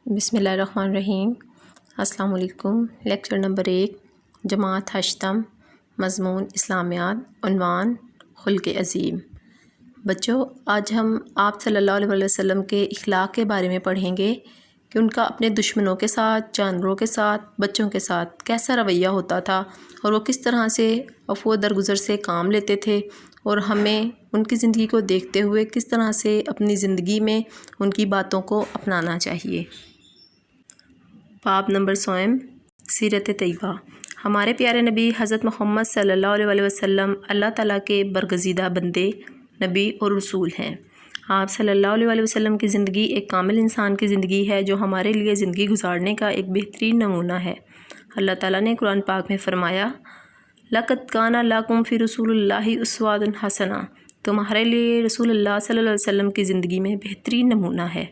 بسم اللہ الرحمن الرحیم۔ السلام علیکم۔ لیکچر نمبر 1، جماعت ہشتم، مضمون اسلامیات، عنوان خلق عظیم۔ بچوں، آج ہم آپ صلی اللہ علیہ وسلم کے اخلاق کے بارے میں پڑھیں گے کہ ان کا اپنے دشمنوں کے ساتھ، جانوروں کے ساتھ، بچوں کے ساتھ کیسا رویہ ہوتا تھا اور وہ کس طرح سے عفو درگزر سے کام لیتے تھے، اور ہمیں ان کی زندگی کو دیکھتے ہوئے کس طرح سے اپنی زندگی میں ان کی باتوں کو اپنانا چاہیے۔ باب نمبر 100، سیرت طیبہ۔ ہمارے پیارے نبی حضرت محمد صلی اللہ علیہ وسلم اللہ تعالیٰ کے برگزیدہ بندے، نبی اور رسول ہیں۔ آپ صلی اللہ علیہ وسلم کی زندگی ایک کامل انسان کی زندگی ہے جو ہمارے لیے زندگی گزارنے کا ایک بہترین نمونہ ہے۔ اللہ تعالیٰ نے قرآن پاک میں فرمایا، لَقَدْ كَانَ لَكُمْ فِي رَسُولِ اللَّهِ أُسْوَةٌ حَسَنَةٌ، تمہارے لیے رسول اللہ صلی اللہ علیہ وسلم کی زندگی میں بہترین نمونہ ہے۔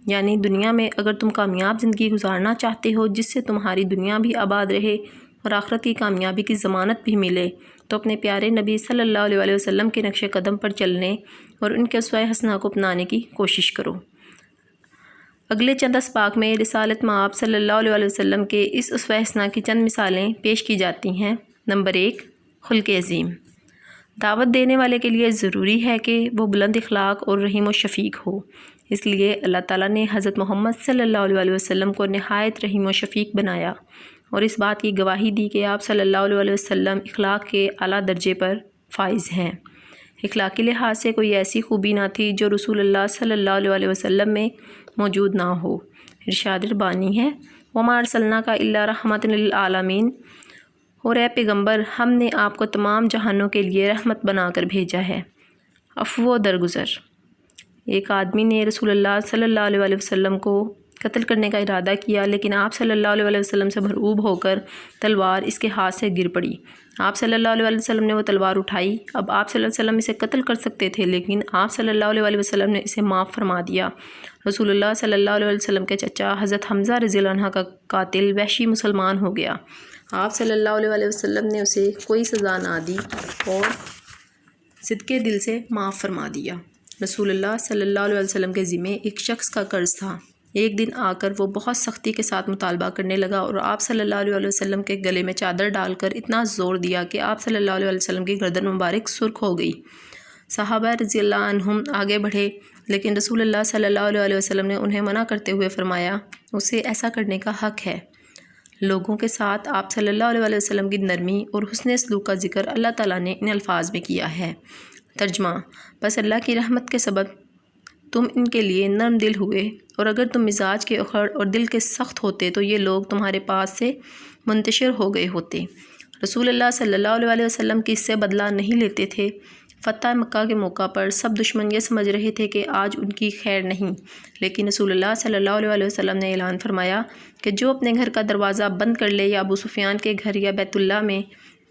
یعنی دنیا میں اگر تم کامیاب زندگی گزارنا چاہتے ہو جس سے تمہاری دنیا بھی آباد رہے اور آخرت کی کامیابی کی ضمانت بھی ملے، تو اپنے پیارے نبی صلی اللہ علیہ وسلم کے نقش قدم پر چلنے اور ان کے اسوہ حسنہ کو اپنانے کی کوشش کرو۔ اگلے چند اسباق میں رسالت مآب صلی اللہ علیہ وسلم کے اس اسوہ حسنہ کی چند مثالیں پیش کی جاتی ہیں۔ نمبر 1، خلق عظیم۔ دعوت دینے والے کے لیے ضروری ہے کہ وہ بلند اخلاق اور رحیم و شفیق ہو، اس لیے اللہ تعالیٰ نے حضرت محمد صلی اللہ علیہ وسلم کو نہایت رحیم و شفیق بنایا اور اس بات کی گواہی دی کہ آپ صلی اللہ علیہ وسلم اخلاق کے اعلیٰ درجے پر فائز ہیں۔ اخلاقی لحاظ سے کوئی ایسی خوبی نہ تھی جو رسول اللہ صلی اللہ علیہ وسلم میں موجود نہ ہو۔ ارشاد ربانی ہے، وَمَا أَرْسَلْنَاكَ إِلَّا رَحْمَةً لِلْعَالَمِينَ، اور اے پیغمبر، ہم نے آپ کو تمام جہانوں کے لیے رحمت بنا کر بھیجا ہے۔ عفو درگزر۔ ایک آدمی نے رسول اللہ صلی اللہ علیہ وسلم کو قتل کرنے کا ارادہ کیا، لیکن آپ صلی اللہ علیہ وسلم سے مرعوب ہو کر تلوار اس کے ہاتھ سے گر پڑی۔ آپ صلی اللہ علیہ وسلم نے وہ تلوار اٹھائی۔ اب آپ صلی اللہ علیہ وسلم اسے قتل کر سکتے تھے، لیکن آپ صلی اللہ علیہ وسلم نے اسے معاف فرما دیا۔ رسول اللہ صلی اللہ علیہ وسلم کے چچا حضرت حمزہ رضی اللہ عنہ کا قاتل وحشی مسلمان ہو گیا۔ آپ صلی اللہ علیہ وسلم نے اسے کوئی سزا نہ دی اور صدقے دل سے معاف فرما دیا۔ رسول اللہ صلی اللہ علیہ وسلم کے ذمے ایک شخص کا قرض تھا۔ ایک دن آ کر وہ بہت سختی کے ساتھ مطالبہ کرنے لگا اور آپ صلی اللہ علیہ وسلم کے گلے میں چادر ڈال کر اتنا زور دیا کہ آپ صلی اللہ علیہ وسلم کی گردن مبارک سرخ ہو گئی۔ صحابہ رضی اللہ عنہم آگے بڑھے، لیکن رسول اللہ صلی اللہ علیہ وسلم نے انہیں منع کرتے ہوئے فرمایا، اسے ایسا کرنے کا حق ہے۔ لوگوں کے ساتھ آپ صلی اللہ علیہ وسلم کی نرمی اور حسن سلوک کا ذکر اللہ تعالیٰ نے ان الفاظ میں کیا ہے۔ ترجمہ، بس اللہ کی رحمت کے سبب تم ان کے لیے نرم دل ہوئے، اور اگر تم مزاج کے اخڑ اور دل کے سخت ہوتے تو یہ لوگ تمہارے پاس سے منتشر ہو گئے ہوتے۔ رسول اللہ صلی اللہ علیہ وسلم کی اس سے بدلہ نہیں لیتے تھے۔ فتح مکہ کے موقع پر سب دشمن یہ سمجھ رہے تھے کہ آج ان کی خیر نہیں، لیکن رسول اللہ صلی اللہ علیہ وسلم نے اعلان فرمایا کہ جو اپنے گھر کا دروازہ بند کر لے یا ابو سفیان کے گھر یا بیت اللہ میں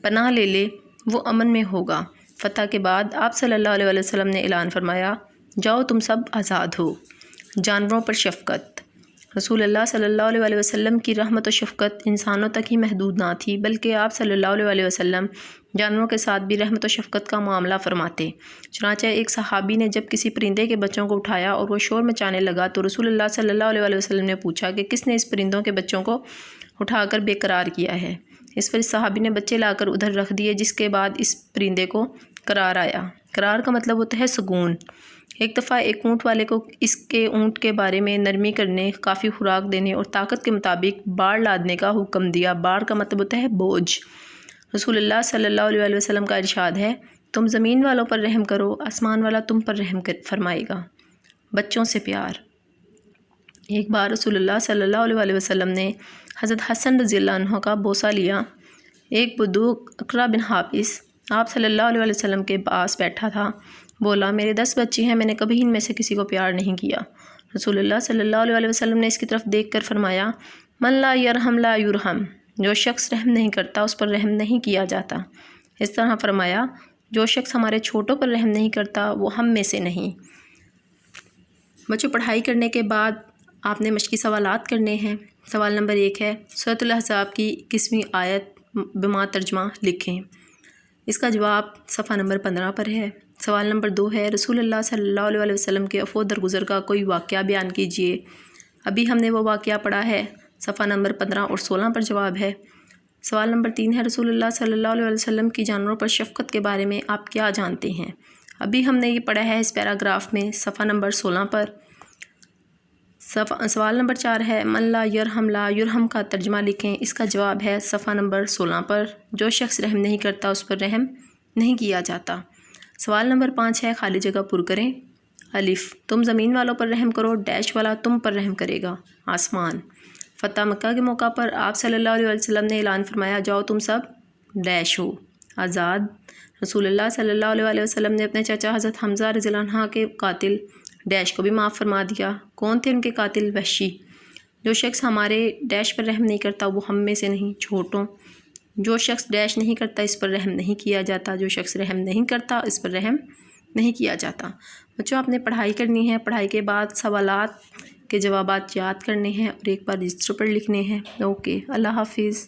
پناہ لے لے وہ امن میں ہوگا۔ فتح کے بعد آپ صلی اللہ علیہ وسلم نے اعلان فرمایا، جاؤ تم سب آزاد ہو۔ جانوروں پر شفقت۔ رسول اللہ صلی اللہ علیہ وسلم کی رحمت و شفقت انسانوں تک ہی محدود نہ تھی، بلکہ آپ صلی اللہ علیہ وسلم جانوروں کے ساتھ بھی رحمت و شفقت کا معاملہ فرماتے۔ چنانچہ ایک صحابی نے جب کسی پرندے کے بچوں کو اٹھایا اور وہ شور مچانے لگا تو رسول اللہ صلی اللہ علیہ وسلم نے پوچھا کہ کس نے اس پرندوں کے بچوں کو اٹھا کر بے قرار کیا ہے؟ اس پر اس صحابی نے بچے لا کر ادھر رکھ دیے، جس کے بعد اس پرندے کو قرار آیا۔ قرار کا مطلب ہوتا ہے سکون۔ ایک دفعہ ایک اونٹ والے کو اس کے اونٹ کے بارے میں نرمی کرنے، کافی خوراک دینے اور طاقت کے مطابق باڑ لادنے کا حکم دیا۔ باڑ کا مطلب ہوتا ہے بوجھ۔ رسول اللہ صلی اللہ علیہ وسلم کا ارشاد ہے، تم زمین والوں پر رحم کرو، آسمان والا تم پر رحم فرمائے گا۔ بچوں سے پیار۔ ایک بار رسول اللہ صلی اللہ علیہ وسلم نے حضرت حسن رضی اللہ عنہ کا بوسہ لیا۔ ایک بدوق اقرا بن حابس آپ صلی اللہ علیہ وسلم کے پاس بیٹھا تھا۔ بولا، میرے 10 بچے ہیں، میں نے کبھی ان میں سے کسی کو پیار نہیں کیا۔ رسول اللہ صلی اللہ علیہ وسلم نے اس کی طرف دیکھ کر فرمایا، من لا یرحم لا یرحم، جو شخص رحم نہیں کرتا اس پر رحم نہیں کیا جاتا۔ اس طرح فرمایا، جو شخص ہمارے چھوٹوں پر رحم نہیں کرتا وہ ہم میں سے نہیں۔ بچوں، پڑھائی کرنے کے بعد آپ نے مشقی سوالات کرنے ہیں۔ سوال نمبر 1 ہے، سورۃ الاحزاب کی 21ویں آیت بما ترجمہ لکھیں۔ اس کا جواب صفحہ نمبر 15 پر ہے۔ سوال نمبر 2 ہے، رسول اللہ صلی اللہ علیہ وسلم کے عفو درگزر کا کوئی واقعہ بیان کیجیے۔ ابھی ہم نے وہ واقعہ پڑھا ہے، صفحہ نمبر 15 اور 16 پر جواب ہے۔ سوال نمبر 3 ہے، رسول اللہ صلی اللہ علیہ وسلم کی جانوروں پر شفقت کے بارے میں آپ کیا جانتے ہیں؟ ابھی ہم نے یہ پڑھا ہے اس پیراگراف میں صفحہ نمبر 16 پر۔ سوال نمبر 4 ہے، من لا یرحم لا یرحم کا ترجمہ لکھیں۔ اس کا جواب ہے صفحہ نمبر 16 پر، جو شخص رحم نہیں کرتا اس پر رحم نہیں کیا جاتا۔ سوال نمبر 5 ہے، خالی جگہ پر کریں۔ الف، تم زمین والوں پر رحم کرو، ڈیش والا تم پر رحم کرے گا، آسمان۔ فتح مکہ کے موقع پر آپ صلی اللہ علیہ وسلم نے اعلان فرمایا، جاؤ تم سب ڈیش ہو، آزاد۔ رسول اللہ صلی اللہ علیہ وسلم نے اپنے چچا حضرت حمزہ رضی اللہ عنہ کے قاتل ڈیش کو بھی معاف فرما دیا۔ کون تھے ان کے قاتل؟ وحشی۔ جو شخص ہمارے ڈیش پر رحم نہیں کرتا وہ ہم میں سے نہیں، چھوٹوں۔ جو شخص ڈیش نہیں کرتا اس پر رحم نہیں کیا جاتا، جو شخص رحم نہیں کرتا اس پر رحم نہیں کیا جاتا۔ بچوں، آپ نے پڑھائی کرنی ہے، پڑھائی کے بعد سوالات کے جوابات یاد کرنے ہیں اور ایک بار رجسٹر پر لکھنے ہیں۔ اوکے، اللہ حافظ۔